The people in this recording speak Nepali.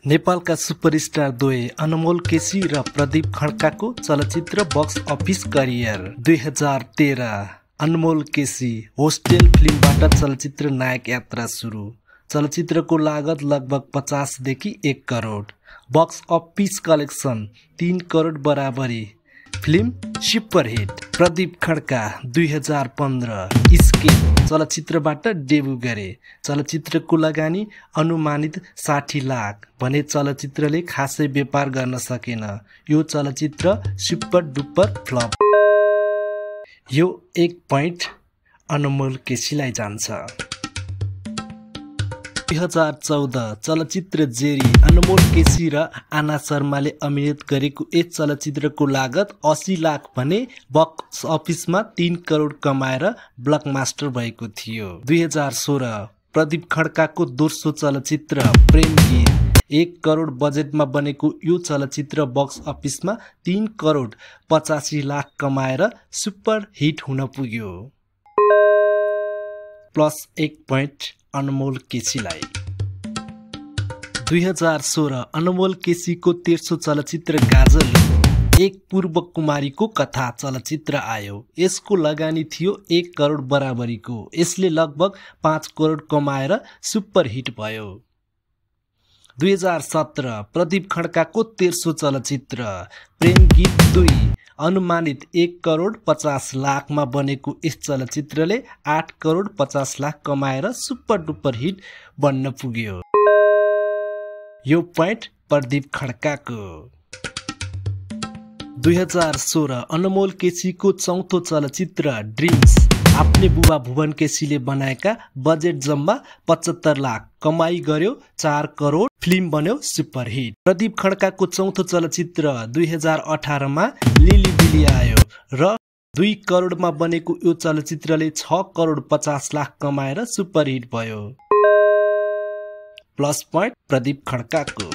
नेपालका सुपरस्टार द्वय अनमोल केसी र प्रदीप खड्काको चलचित्र बक्स अफिस करियर 2013। अनमोल केसी होस्टेल फिल्मबाट चलचित्र नायक यात्रा सुरु। चलचित्रको लागत लगभग 50 देखि 1 crore. Box office collection 3 crore बराबरी। फिल्म सुपरहिट। प्रदीप खड्का 2015 स्केप चलचित्रबाट डेब्यु गरे। चलचित्रको लगानी अनुमानित 60 लाख भने चलचित्रले खासै व्यापार गर्न सकेन। यो चलचित्र सुपर डुपर फ्लप। यो 1 पोइन्ट अनमोल केसीलाई जान्छ। 2014 चलचित्र जेरी अनमोल केसी र आना शर्माले अभिनय गरेको यस चलचित्रको लागत 80 लाख भने बक्स अफिसमा 3 करोड कमाएर ब्लकमास्टर भएको थियो। 2016 प्रदीप खड्काको दोस्रो चलचित्र प्रेम गीत 1 करोड बजेटमा बनेको यो चलचित्र बक्स अफिसमा 3 करोड 85 लाख कमाएर सुपर हिट हुन पुग्यो। +1 पोइन्ट अनमोल केसीलाई। 2016 अनमोल केसीको तेस्रो चलचित्र गाजल एक पूर्व कुमारीको कथा चलचित्र आयो। यसको लगानी थियो 1 करोड बराबरीको। यसले लगभग 5 करोड कमाएर सुपर हिट भयो। 2017 प्रदीप खड्काको तेस्रो चलचित्र प्रेम गीत 2 अनुमानित 1 करोड 50 लाखमा बनेको यस चलचित्रले 8 करोड 50 लाख कमाएर सुपर डुपर हिट बन्न पुग्यो। यो पोइन्ट प्रदीप खड्काको। 2016 अनमोल केसीको चौथो चलचित्र ड्रिम्स आफ्नै बुबा भुवन केसीले बनाएका बजेट जम्मा 75 लाख कमाई गर्यो 4 करोड। फिल्म बन्यो सुपर हिट। प्रदीप खड्काको चौथो चलचित्र 2018 मा लिली बिली आयो र 2 करोडमा बनेको यो चलचित्रले 6 करोड 50 लाख कमाएर सुपर हिट भयो। +1 प्रदीप खड्काको।